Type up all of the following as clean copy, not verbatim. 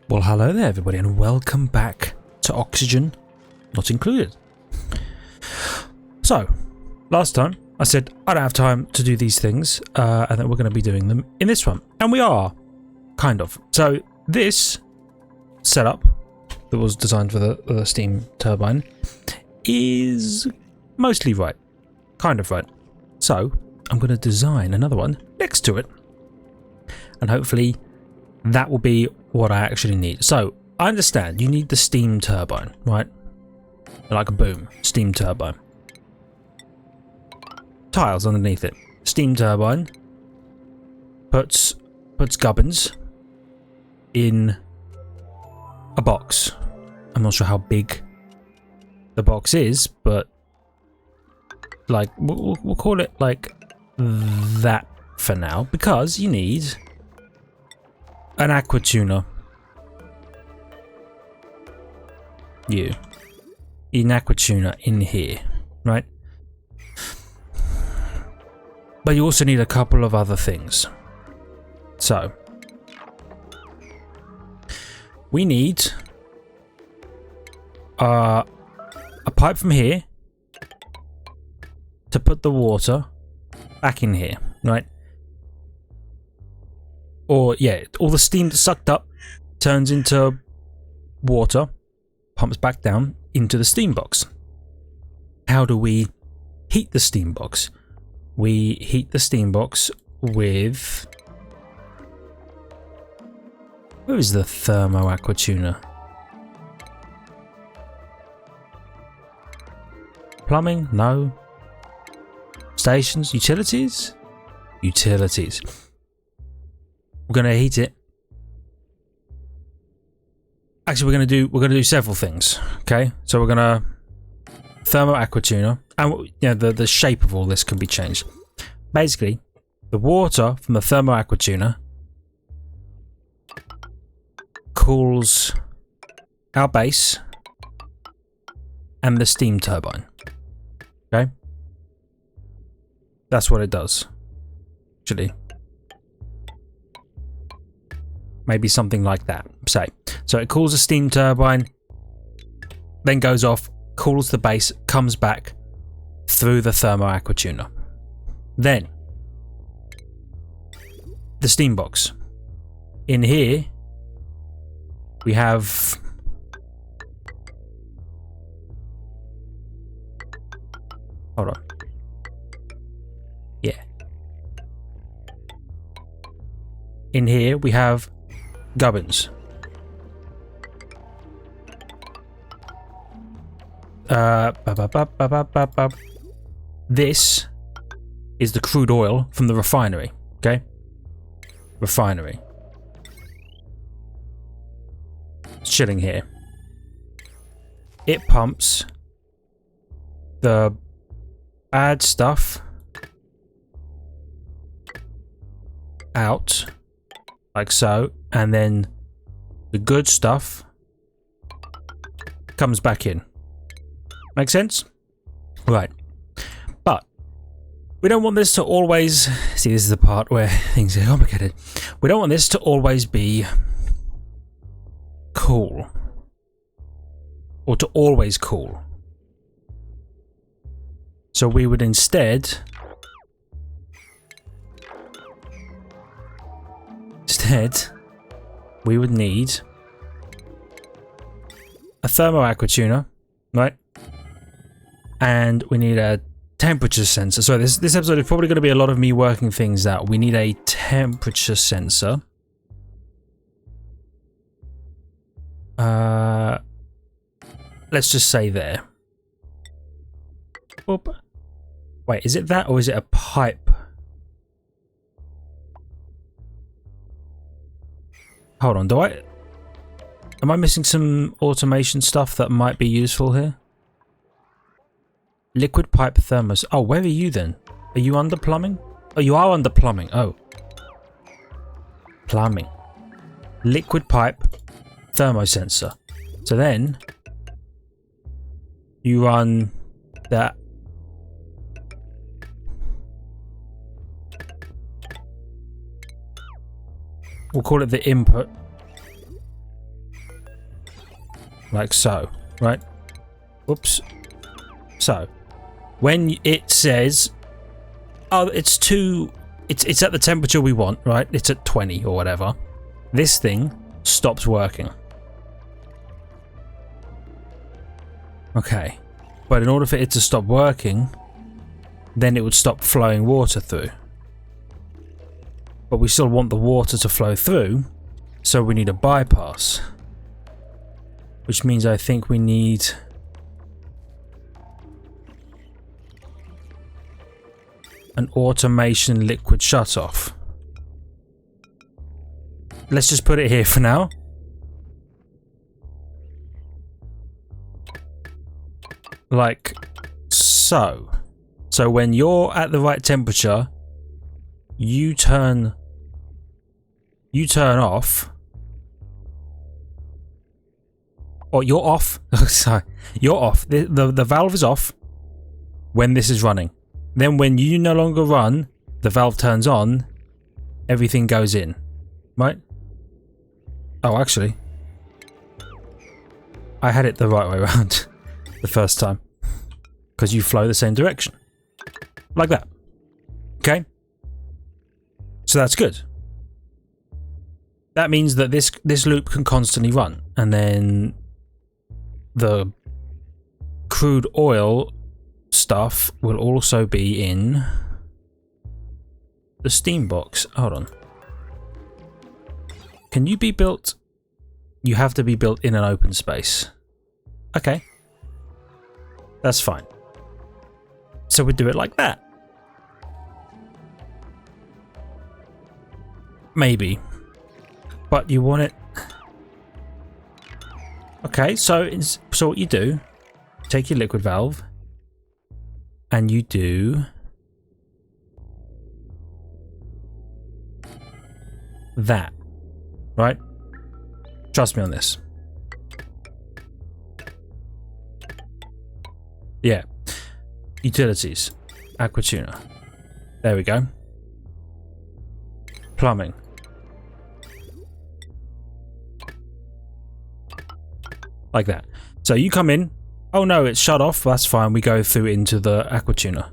Well, hello there everybody and welcome back to Oxygen Not Included. So, last time I said I don't have time to do these things and that we're going to be doing them in this one. And we are, kind of. So, this setup that was designed for the steam turbine is mostly right. Kind of right. So, I'm going to design another one next to it. And hopefully that will be what I actually need. So, I understand you need the steam turbine, right? Like a boom, steam turbine. Tiles underneath it. Steam turbine puts gubbins in a box. I'm not sure how big the box is, but like we'll call it like that for now, because you need an aqua tuner. You need an aqua tuner in here, right? But you also need a couple of other things. So we need a pipe from here to put the water back in here, right? Or yeah, all the steam that's sucked up turns into water, pumps back down into the steam box. How do we heat the steam box? We heat the steam box with... Where is the thermo aqua tuner? Plumbing? No. Stations? Utilities? Utilities. We're gonna heat it. Actually, we're gonna do several things. Okay, so we're gonna thermo aqua tuner, and you know, the shape of all this can be changed. Basically, the water from the thermo aqua tuner cools our base and the steam turbine. Okay, that's what it does. Actually, maybe something like that. Say, so it cools the steam turbine, then goes off, cools the base, comes back through the thermo aqua tuner. Then the steam box. In here we have hold on. Yeah. In here we have gubbins. This is the crude oil from the refinery, okay? Refinery. It's chilling here. It pumps the bad stuff out, like so, and then the good stuff comes back in. Make sense? Right. But we don't want this to always... See, this is the part where things are complicated. We don't want this to always be cool. Or to always cool. So we would instead... we would need a thermo aqua tuner, right? And we need a temperature sensor. So this episode is probably going to be a lot of me working things out. We need a temperature sensor. Let's just say there. Whoop. Wait, is it that or is it a pipe? Hold on, am I missing some automation stuff that might be useful here? Liquid pipe thermos. Oh, where are you then? Are you under plumbing? Oh, you are under plumbing. Oh. Plumbing. Liquid pipe thermosensor. So then you run that. We'll call it the input. like so, right? Whoops. So, when it says, oh, it's at the temperature we want, right? It's at 20 or whatever. This thing stops working. Okay. But in order for it to stop working, then it would stop flowing water through. But we still want the water to flow through, so we need a bypass. Which means I think we need an automation liquid shutoff. Let's just put it here for now. Like so. So when you're at the right temperature, you turn off. Or you're off. Sorry. You're off. The valve is off when this is running. Then when you no longer run, the valve turns on, everything goes in. Right? Oh, actually, I had it the right way around the first time. Because you flow the same direction. Like that. Okay? So that's good. That means that this loop can constantly run. And then the crude oil stuff will also be in the steam box. Hold on. Can you be built? You have to be built in an open space. Okay. That's fine. So we do it like that. Maybe. But you want it... Okay, so what you do, take your liquid valve, and you do that, right? Trust me on this. Yeah. Utilities. Aqua tuner. There we go. Plumbing. Like that. So you come in. Oh no, it's shut off. That's fine. We go through into the aqua tuner.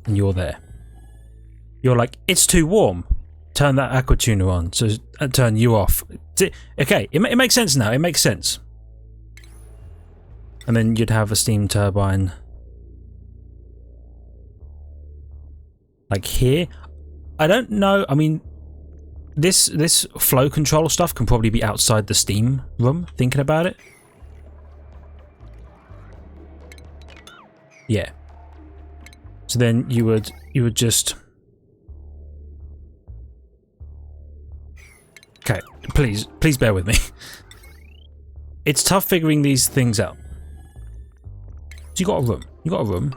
And you're there. You're like, it's too warm. Turn that aqua tuner on. So turn you off. Okay, it makes sense now. It makes sense. And then you'd have a steam turbine. Like here. I don't know. I mean, this flow control stuff can probably be outside the steam room, thinking about it. Yeah. So then you would just... Okay, please bear with me. It's tough figuring these things out. So you got a room.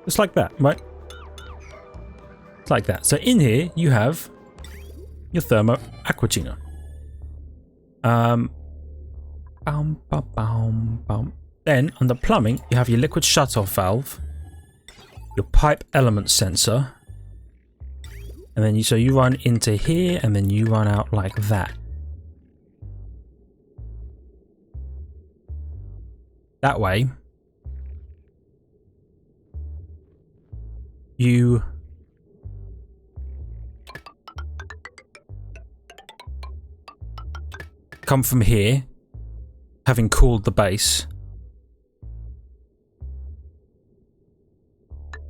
Just like that, right? It's like that. So in here you have your thermo aqua tuner. Then under plumbing you have your liquid shutoff valve, your pipe element sensor, and then you run into here and then you run out like that. That way you come from here, having cooled the base.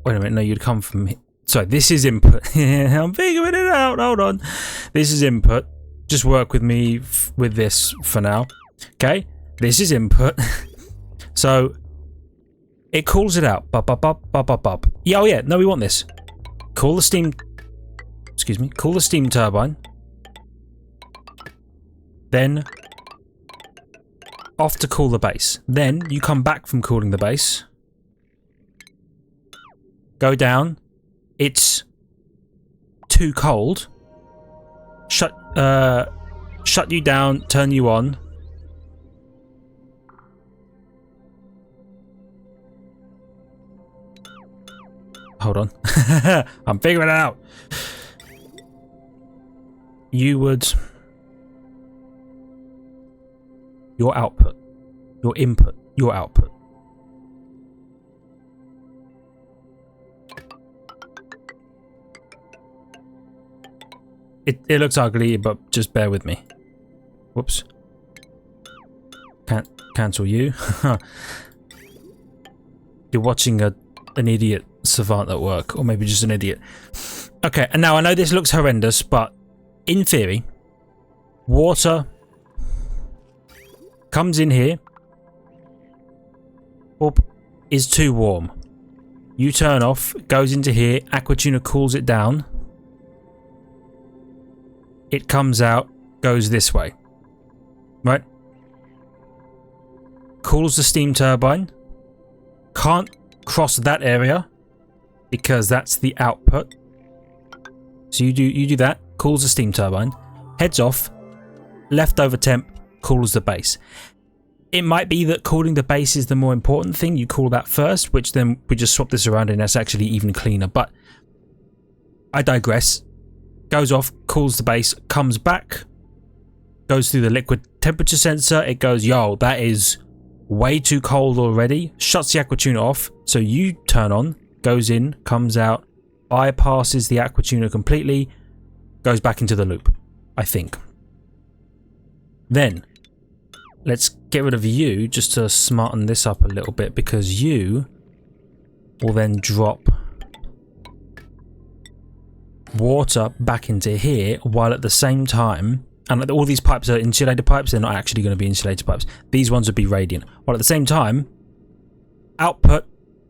Wait a minute, no, you'd come from here. Sorry, this is input. I'm figuring it out, hold on. This is input. Just work with me with this for now. Okay, this is input. So, it cools it out. Yeah, oh yeah, no, we want this. Cool the steam... Excuse me. Cool the steam turbine. Then, off to cool the base. Then, you come back from cooling the base. Go down. It's too cold. Shut you down, turn you on. Hold on. I'm figuring it out. you would... Your output. Your input. Your output. It looks ugly, but just bear with me. Whoops. Can't cancel you. You're watching an idiot savant at work, or maybe just an idiot. Okay, and now I know this looks horrendous, but in theory, water comes in here, is too warm. You turn off, goes into here, Aquatuna cools it down. It comes out, goes this way. Right? Cools the steam turbine. Can't cross that area because that's the output. So you do that, cools the steam turbine, heads off, leftover temp cools the base. It might be that cooling the base is the more important thing. You cool that first, which then we just swap this around and that's actually even cleaner. But I digress. Goes off, cools the base, comes back, goes through the liquid temperature sensor. It goes, yo, that is way too cold already. Shuts the Aquatuna off. So you turn on, goes in, comes out, bypasses the Aquatuna completely, goes back into the loop, I think. Then, let's get rid of you just to smarten this up a little bit, because you will then drop water back into here, while at the same time, and all these pipes are insulated pipes, they're not actually going to be insulated pipes. These ones would be radiant. While at the same time, output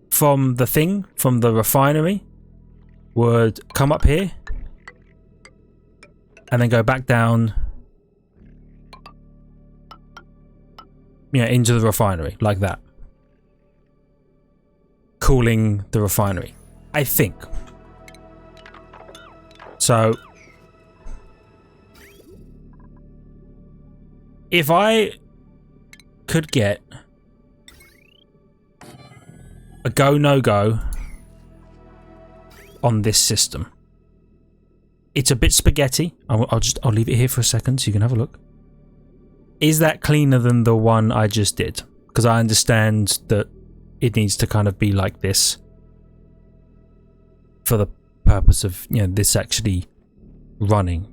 from the thing, from the refinery, would come up here and then go back down, into the refinery, like that. Cooling the refinery, I think. So, if I could get a go, no go on this system, it's a bit spaghetti. I'll leave it here for a second so you can have a look. Is that cleaner than the one I just did? Because I understand that it needs to kind of be like this for the purpose of, this actually running.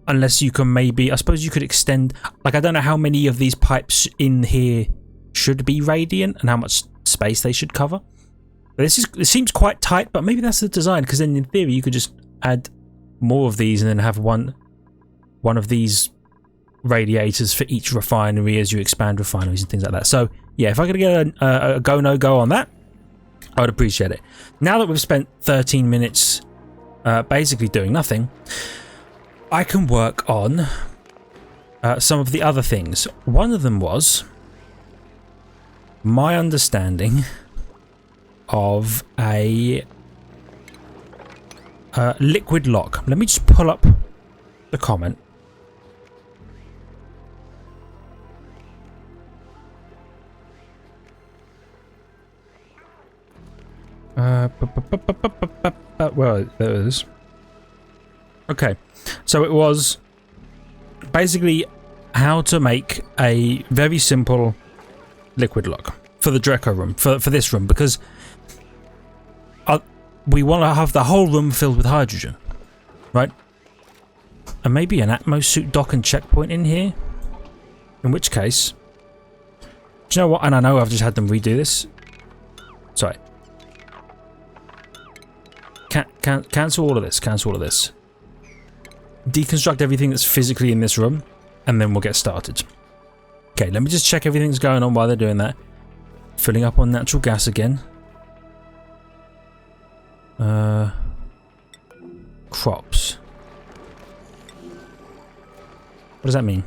Unless you can maybe, I suppose you could extend, like, I don't know how many of these pipes in here should be radiant and how much space they should cover. It seems quite tight, but maybe that's the design, because then in theory you could just add more of these and then have one of these radiators for each refinery as you expand refineries and things like that. So yeah, if I could get a go no go on that, I would appreciate it. Now that we've spent 13 minutes basically doing nothing, I can work on some of the other things. One of them was my understanding of a liquid lock. Let me just pull up the comment. Well, there it is. Okay, so it was basically how to make a very simple liquid lock for the Drecko room, for this room, because we want to have the whole room filled with hydrogen, right? And maybe an Atmos suit dock and checkpoint in here, in which case, do you know what? And I know I've just had them redo this. Sorry. Cancel all of this. Cancel all of this. Deconstruct everything that's physically in this room, and then we'll get started. Okay, let me just check everything's going on while they're doing that. Filling up on natural gas again. Crops. What does that mean?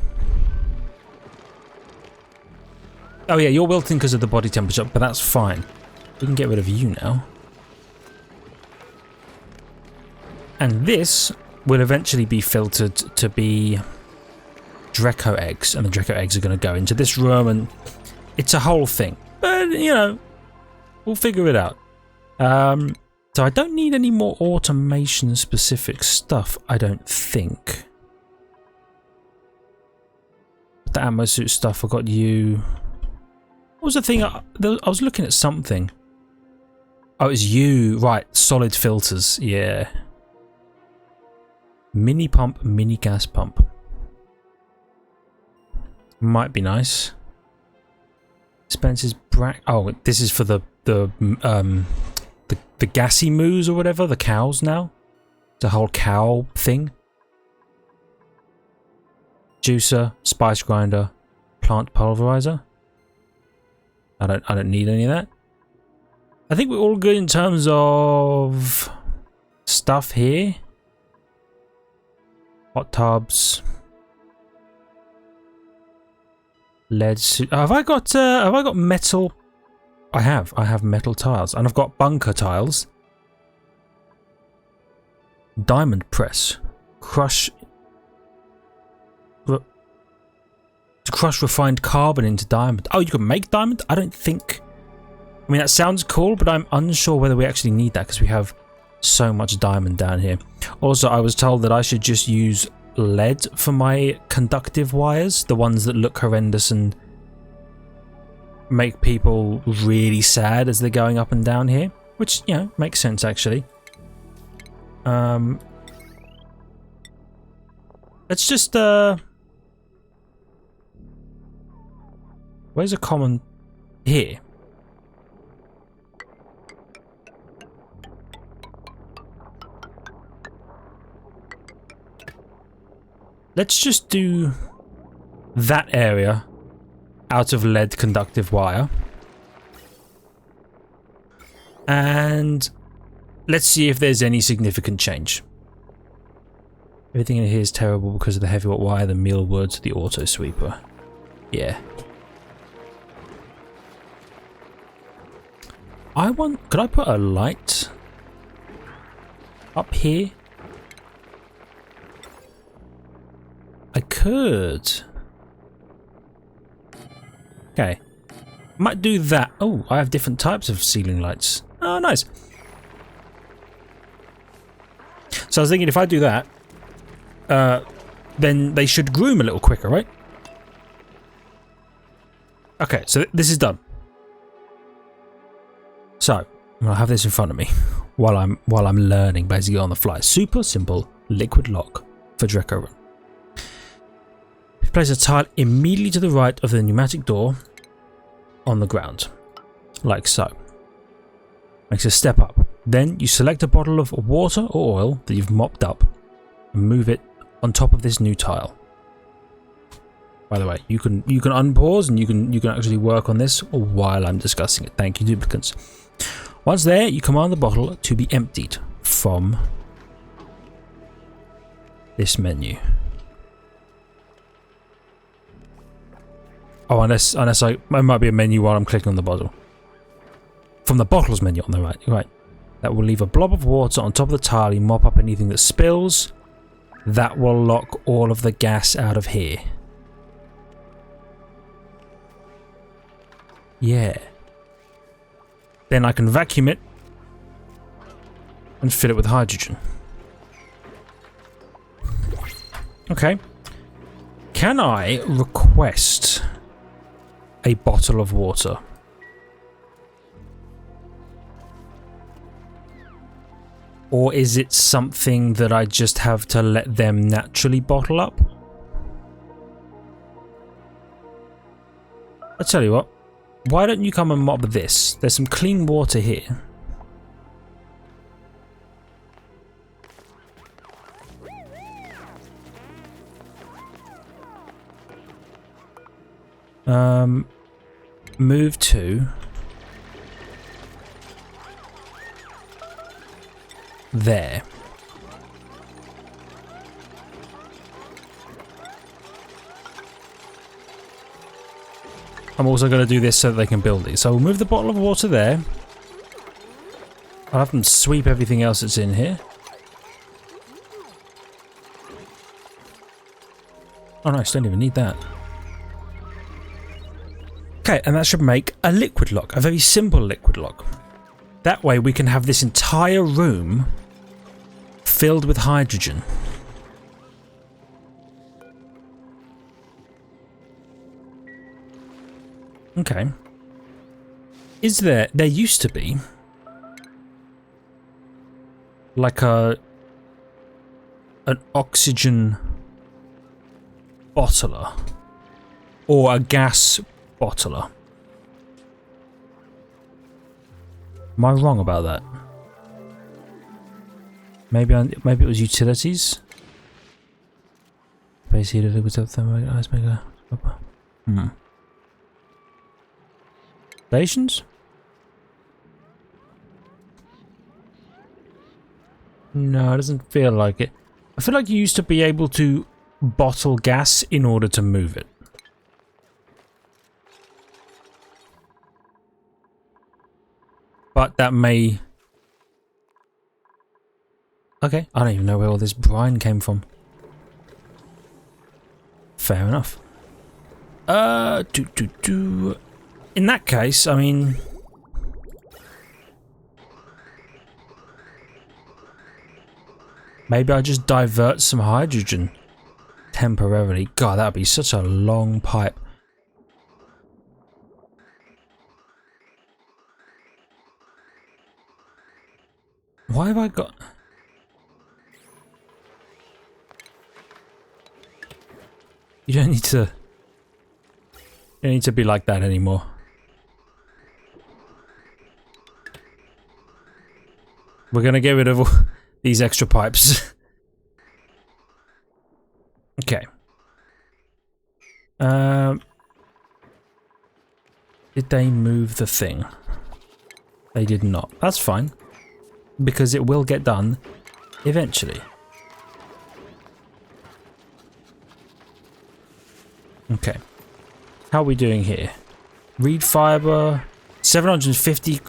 Oh yeah, you're wilting because of the body temperature, but that's fine. We can get rid of you now. And this will eventually be filtered to be Drecko eggs, and the Drecko eggs are going to go into this room, and it's a whole thing. But, we'll figure it out. So So I don't need any more automation specific stuff, I don't think. The ammo suit stuff, I got you. What was the thing? I was looking at something. Oh, it's you. Right, solid filters. Yeah. Mini pump, mini gas pump. Might be nice. Spencer's oh, this is for the gassy moos or whatever, the cows now. It's a whole cow thing. Juicer, spice grinder, plant pulverizer. I don't need any of that. I think we're all good in terms of stuff here. Hot tubs. Lead suit. Have I got metal? I have metal tiles, and I've got bunker tiles. Diamond press. Crush. To crush refined carbon into diamond. Oh, you can make diamond? I don't think. I mean, that sounds cool, but I'm unsure whether we actually need that because we have so much diamond down here. Also, I was told that I should just use lead for my conductive wires, the ones that look horrendous and make people really sad as they're going up and down here, which, you know, makes sense actually. Let's just where's a common here? Let's just do that area out of lead conductive wire. And let's see if there's any significant change. Everything in here is terrible because of the heavy wire, the mealwood, the auto sweeper. Yeah. Could I put a light up here? I could. Okay. Might do that. Oh, I have different types of ceiling lights. Oh, nice. So I was thinking if I do that, then they should groom a little quicker, right? Okay, so this is done. So, I'll have this in front of me while I'm learning basically on the fly. Super simple liquid lock for Dreckos Run. Place a tile immediately to the right of the pneumatic door on the ground, like so. Makes a step up. Then you select a bottle of water or oil that you've mopped up and move it on top of this new tile. By the way, you can unpause and you can actually work on this while I'm discussing it. Thank you, duplicants. Once there, you command the bottle to be emptied from this menu. Oh, unless it might be a menu while I'm clicking on the bottle. From the bottles menu on the right. Right. That will leave a blob of water on top of the tile. You mop up anything that spills. That will lock all of the gas out of here. Yeah. Then I can vacuum it and fill it with hydrogen. Okay. Can I request a bottle of water? Or is it something that I just have to let them naturally bottle up? I'll tell you what. Why don't you come and mop this? There's some clean water here. Move to there. I'm also going to do this so that they can build it. So we'll move the bottle of water there. I'll have them sweep everything else that's in here. Oh nice, don't even need that. Okay, and that should make a liquid lock, a very simple liquid lock. That way we can have this entire room filled with hydrogen. Okay. Is there used to be like an oxygen bottler or a gas bottler? Am I wrong about that? Maybe it was utilities. Base heater, liquid thermal, ice maker. Stations? No, it doesn't feel like it. I feel like you used to be able to bottle gas in order to move it. But that may... Okay, I don't even know where all this brine came from. Fair enough. In that case, I mean... Maybe I just divert some hydrogen temporarily. God, that would be such a long pipe. Why have I got... You don't need to... You don't need to be like that anymore. We're gonna get rid of all these extra pipes. Okay. Did they move the thing? They did not. That's fine. Because it will get done eventually. Okay. How are we doing here? Reed fiber, 750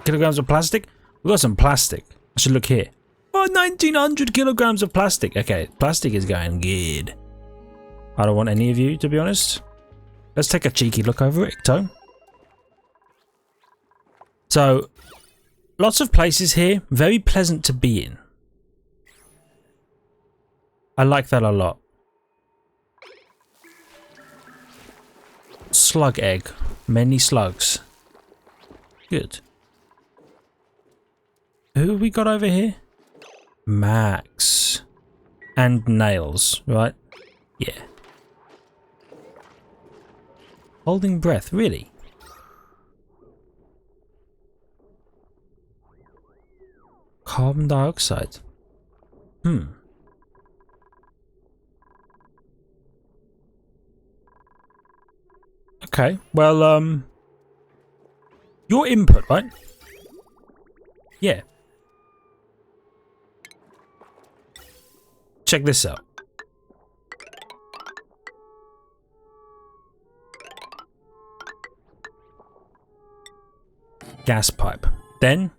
kilograms of plastic? We've got some plastic. I should look here. Oh, 1900 kilograms of plastic. Okay, plastic is going good. I don't want any of you, to be honest. Let's take a cheeky look over it, Icto. So, lots of places here. Very pleasant to be in. I like that a lot. Slug egg. Many slugs. Good. Who have we got over here? Max. And nails, right? Yeah. Holding breath, really? Carbon dioxide. Okay, well, your input, right? Yeah. Check this out. Gas pipe. Then,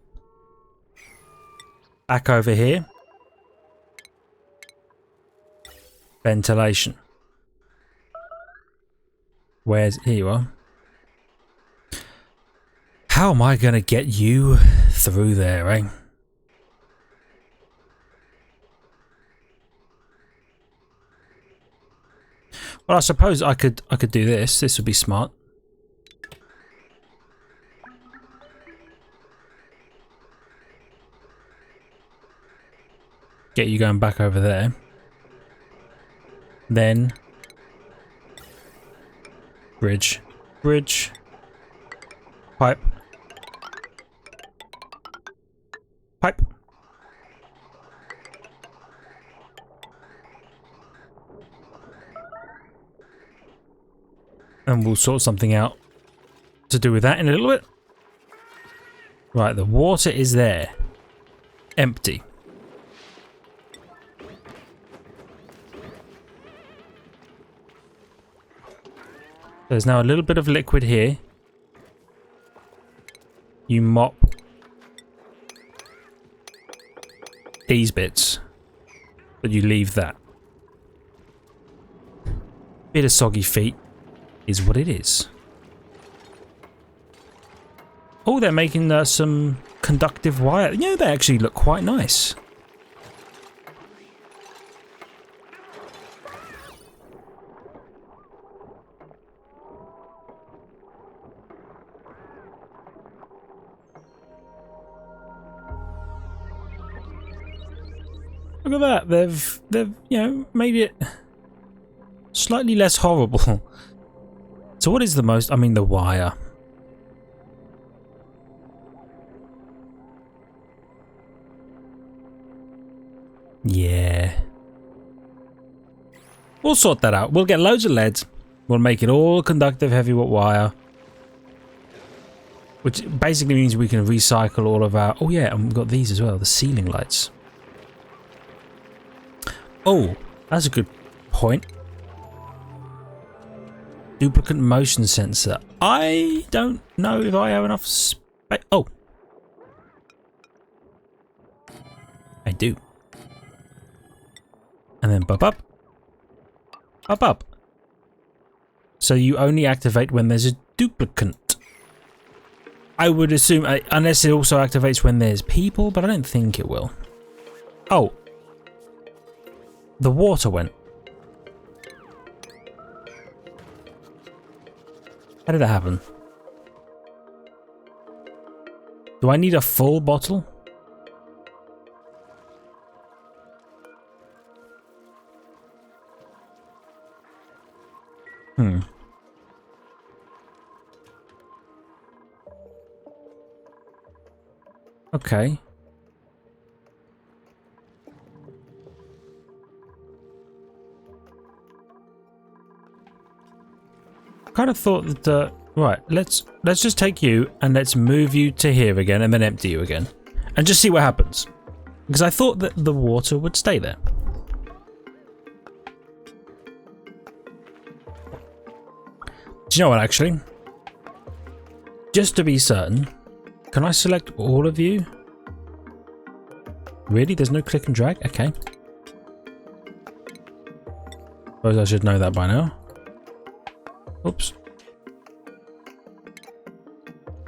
back over here. Ventilation. Here you are. How am I going to get you through there, eh? Well, I suppose I could do this. This would be smart. Get you going back over there. Then bridge. Bridge. Pipe. Pipe. And we'll sort something out to do with that in a little bit. Right, the water is there. Empty. There's now a little bit of liquid here. You mop these bits, but you leave that. Bit of soggy feet is what it is. Oh, they're making some conductive wire. You know, they actually look quite nice. Look at that. They've you know, made it slightly less horrible. So what is the most? I mean, the wire. Yeah. We'll sort that out. We'll get loads of lead. We'll make it all conductive heavy wire. Which basically means we can recycle all of our... Oh yeah, and we've got these as well, the ceiling lights. Oh, that's a good point. Duplicate motion sensor. I don't know if I have enough space. Oh. I do. And then bop up. Up up. So you only activate when there's a duplicate. I would assume, unless it also activates when there's people, but I don't think it will. Oh. The water went. How did that happen? Do I need a full bottle? Okay. Kind of thought that right, let's just take you and let's move you to here again and then empty you again and just see what happens, because I thought that the water would stay there. Do you know what, actually, just to be certain, can I select all of you? Really? There's no click and drag? Okay. Suppose I should know that by now. Oops.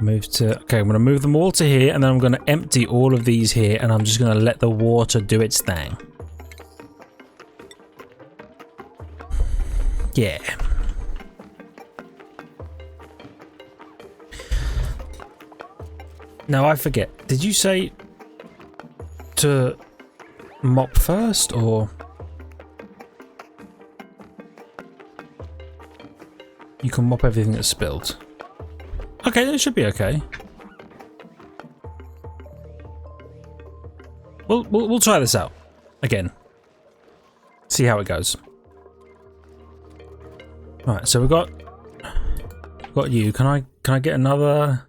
Move to... Okay, I'm going to move them all to here, and then I'm going to empty all of these here, and I'm just going to let the water do its thing. Yeah. Now, I forget. Did you say to mop first, or... You can mop everything that's spilled. Okay, that should be okay. We'll try this out again. See how it goes. Right, so we've got you. Can I get another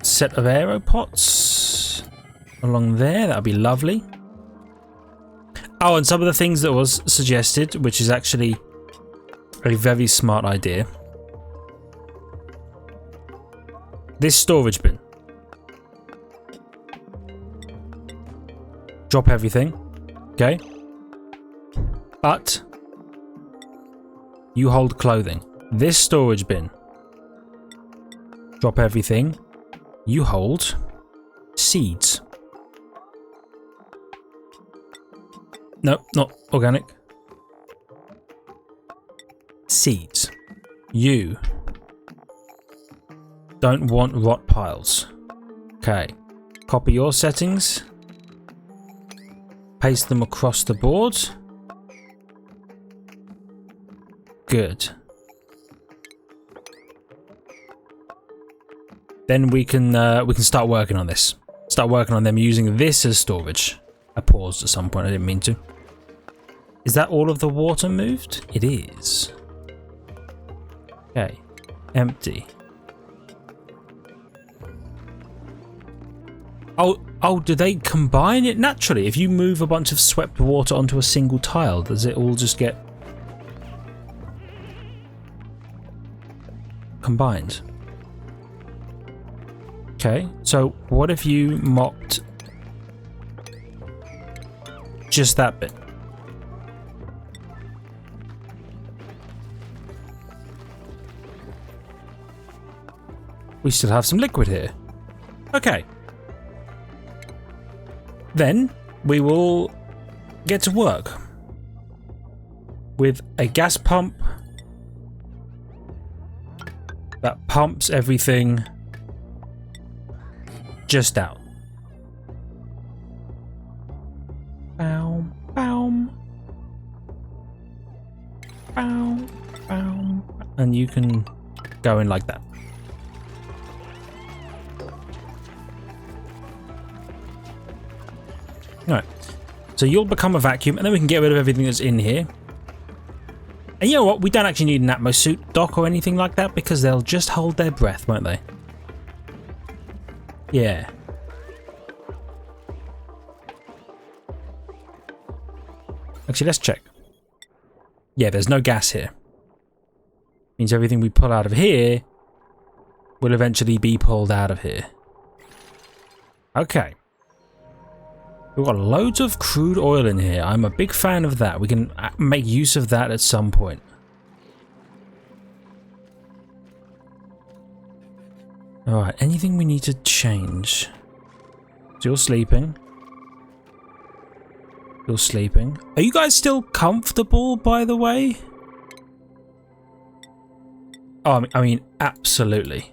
set of aero pots along there? That'd be lovely. Oh, and some of the things that was suggested, which is actually a very smart idea. This storage bin. Drop everything. Okay. But you hold clothing. This storage bin. Drop everything. You hold seeds. No, not organic. Seeds. You don't want rot piles. Okay. Copy your settings. Paste them across the board. Good. Then we can start working on this. Start working on them using this as storage. I paused at some point, I didn't mean to. Is that all of the water moved? It is. Okay, empty. Oh, do they combine it naturally? If you move a bunch of swept water onto a single tile, does it all just get combined? Okay, so what if you mopped just that bit? We still have some liquid here. Okay. Then we will get to work with a gas pump that pumps everything just out. Bow, bow, bow, bow. And you can go in like that. Alright, so you'll become a vacuum and then we can get rid of everything that's in here. And you know what, we don't actually need an Atmos suit, Doc, or anything like that because they'll just hold their breath, won't they? Yeah. Actually, let's check. Yeah, there's no gas here. Means everything we pull out of here will eventually be pulled out of here. Okay. We've got loads of crude oil in here. I'm a big fan of that. We can make use of that at some point. Alright, anything we need to change? Still sleeping. Still sleeping. Are you guys still comfortable, by the way? Oh, I mean, absolutely.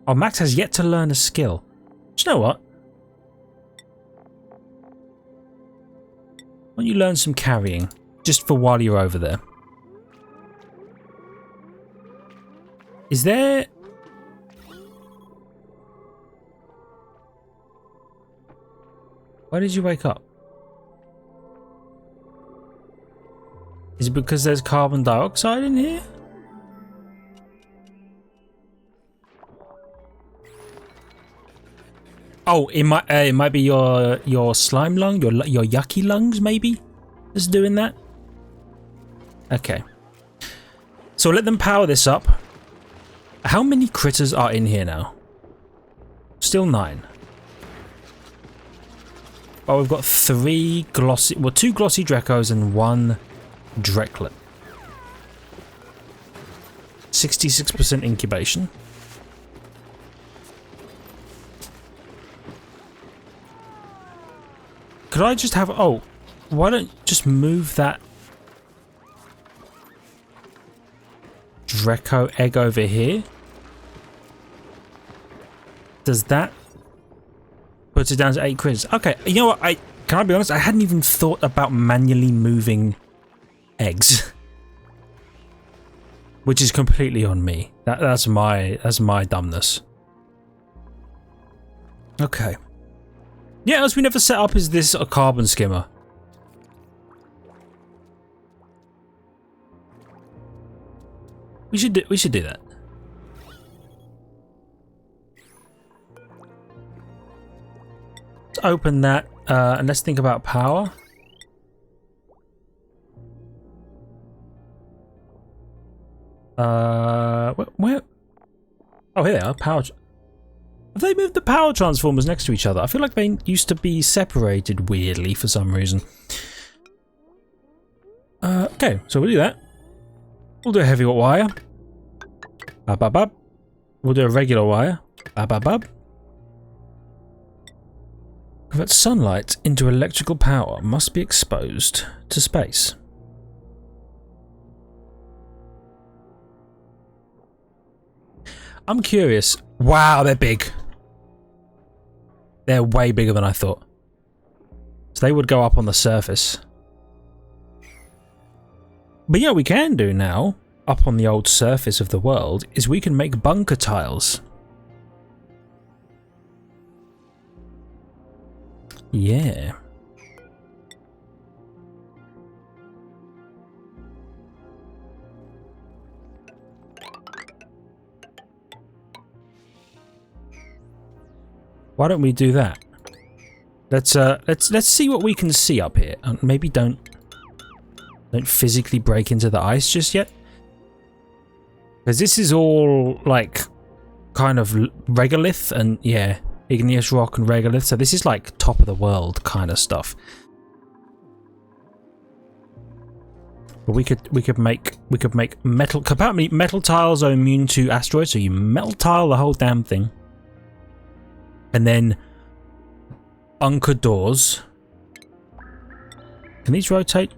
Oh, Max has yet to learn a skill. Do you know what? Why don't you learn some carrying? Just for while you're over there. Is there... Why did you wake up? Is it because there's carbon dioxide in here? Oh, it might be your slime lung, your yucky lungs maybe is doing that. Okay. So let them power this up. How many critters are in here now? Still 9. Oh, we've got 3 glossy, well, 2 glossy Dreckos and 1 Drecklet. 66% incubation. Could I just have... Oh, why don't you just move that Drecko egg over here? Does that... Puts it down to 8 critters. Okay, you know what? Can I be honest? I hadn't even thought about manually moving eggs. Which is completely on me. That's my dumbness. Okay. Yeah, else we never set up is this a carbon skimmer. We should do that. Let's open that and let's think about power. Where? Oh, here they are. Power. Have they moved the power transformers next to each other? I feel like they used to be separated weirdly for some reason. Okay, so we'll do that. We'll do a heavy wire. Bab, bab, bab. We'll do a regular wire. Bab, bab, bab. Convert sunlight into electrical power must be exposed to space. I'm curious. Wow, they're big. They're way bigger than I thought. So they would go up on the surface. But yeah, we can do now, up on the old surface of the world, is we can make bunker tiles. Yeah. Why don't we do that? Let's see what we can see up here. Maybe don't physically break into the ice just yet. Because this is all like kind of regolith and yeah, igneous rock and regolith. So this is like top of the world kind of stuff. But we could make metal. Apparently, metal tiles are immune to asteroids, so you metal tile the whole damn thing, and then bunker doors. Can these rotate?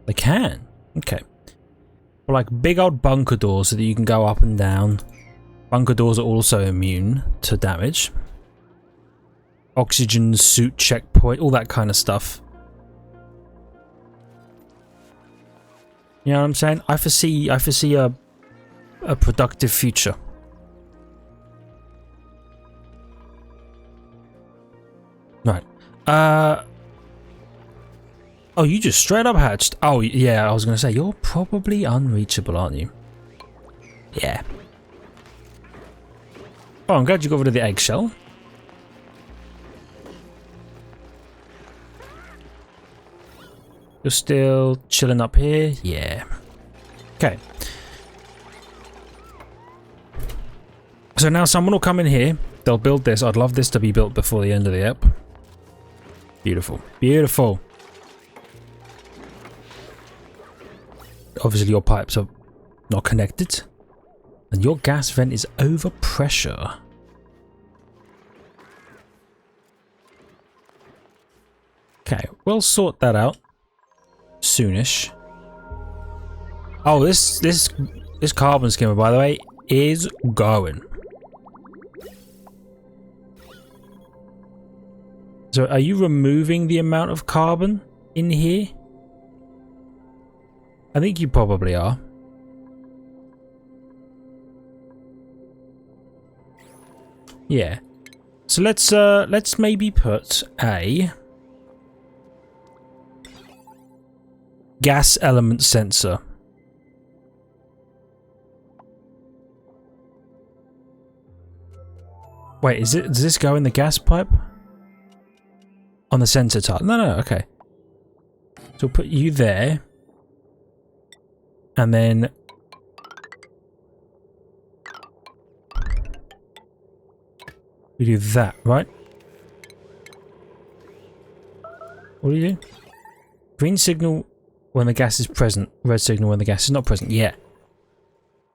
They can. Okay. Well, like big old bunker doors so that you can go up and down. Bunker doors are also immune to damage. Oxygen suit checkpoint, all that kind of stuff. You know what I'm saying? I foresee a productive future. Right. Oh, you just straight up hatched. Oh, yeah, I was going to say, you're probably unreachable, aren't you? Yeah. Oh, I'm glad you got rid of the eggshell. You're still chilling up here? Yeah. Okay. So now someone will come in here. They'll build this. I'd love this to be built before the end of the ep. Beautiful. Beautiful. Obviously your pipes are not connected. And your gas vent is over pressure. Okay, we'll sort that out soonish. Oh, this carbon skimmer, by the way, is going. So are you removing the amount of carbon in here? I think you probably are. Yeah. So let's maybe put a gas element sensor. Wait, does this go in the gas pipe? On the sensor tile? No, okay. So we'll put you there. And then we do that, right? What do you do? Green signal when the gas is present, red signal when the gas is not present. Yeah.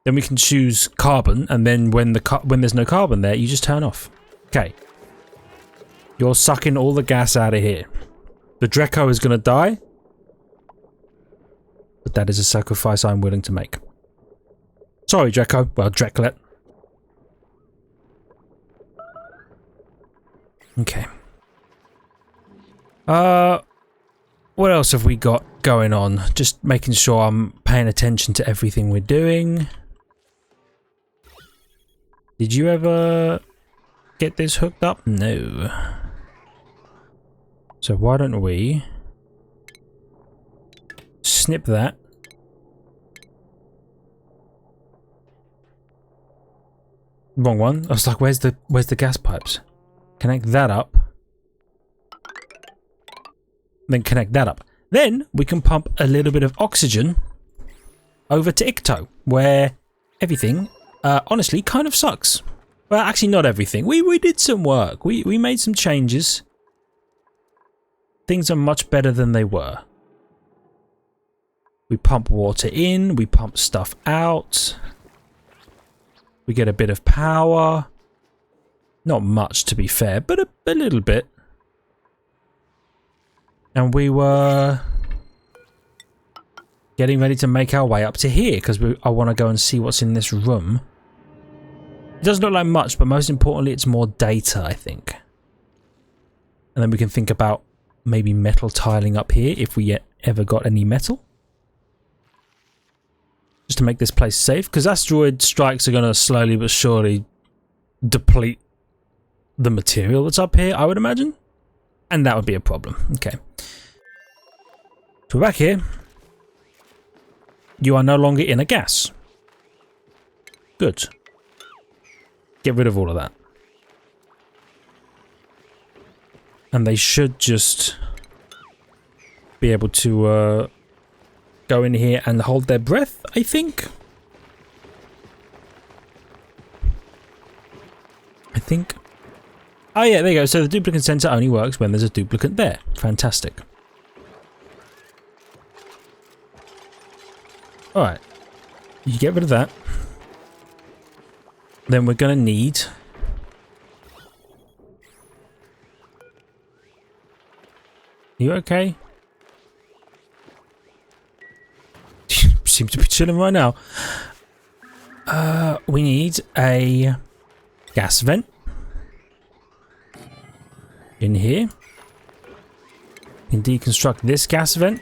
Then we can choose carbon, and then when there's no carbon there, you just turn off. Okay. You're sucking all the gas out of here. The Drecko is gonna die, but that is a sacrifice I'm willing to make. Sorry, Drecko. Well, Drecklet. Okay. What else have we got going on? Just making sure I'm paying attention to everything we're doing. Did you ever get this hooked up? No. So why don't we snip that. Wrong one. I was like, where's the gas pipes? Connect that up. Then connect that up. Then we can pump a little bit of oxygen over to Icto, where everything, honestly, kind of sucks. Well, actually, not everything. We did some work. We made some changes. Things are much better than they were. We pump water in. We pump stuff out. We get a bit of power. Not much, to be fair, but a little bit. And we were getting ready to make our way up to here because I want to go and see what's in this room. It doesn't look like much, but most importantly, it's more data, I think. And then we can think about maybe metal tiling up here if we ever got any metal. Just to make this place safe, because asteroid strikes are going to slowly but surely deplete the material that's up here, I would imagine. And that would be a problem. Okay. So we're back here. You are no longer in a gas. Good. Get rid of all of that. And they should just be able to go in here and hold their breath, I think. Oh yeah, there you go. So the duplicate sensor only works when there's a duplicate there. Fantastic. Alright. You get rid of that. Then we're going to need... You okay? Seems to be chilling right now. We need a gas vent in here. We can deconstruct this gas vent.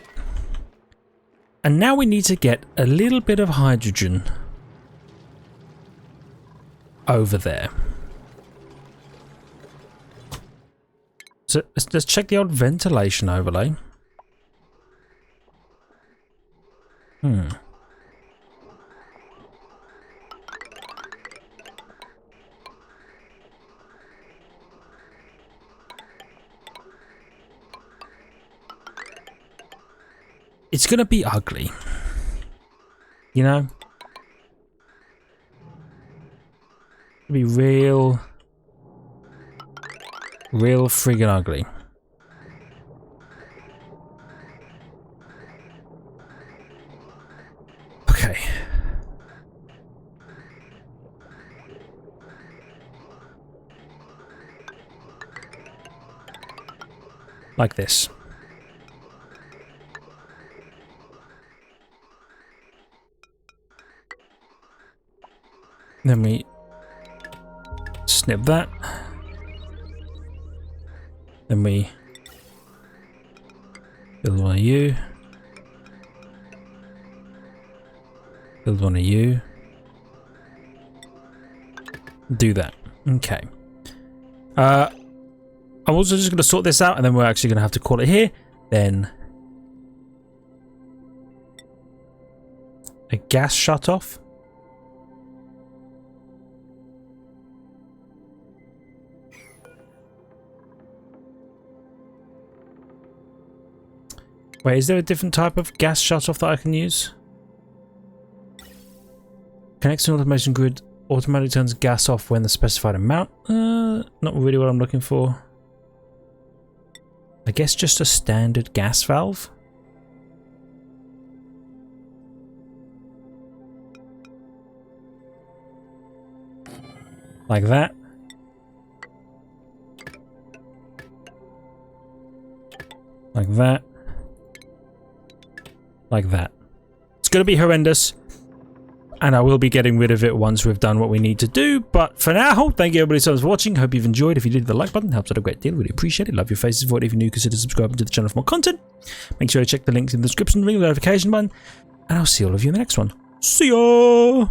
And now we need to get a little bit of hydrogen over there. So let's check the old ventilation overlay. It's gonna be ugly. You know? It'll be real friggin' ugly. Okay. Like this. Then we snip that. Then we build one of you. Build one of you. Do that. Okay. I'm also just going to sort this out, and then we're actually going to have to call it here. Then a gas shut off. Wait, is there a different type of gas shut-off that I can use? Connects to an automation grid, automatically turns gas off when the specified amount. Not really what I'm looking for. I guess just a standard gas valve. Like that. Like that. Like that. It's going to be horrendous, and I will be getting rid of it once we've done what we need to do. But for now, thank you everybody so much for watching. Hope you've enjoyed. If you did, the like button helps out a great deal. Really appreciate it. Love your faces. For it. If you're new, consider subscribing to the channel for more content. Make sure to check the links in the description, ring the notification button, and I'll see all of you in the next one. See ya!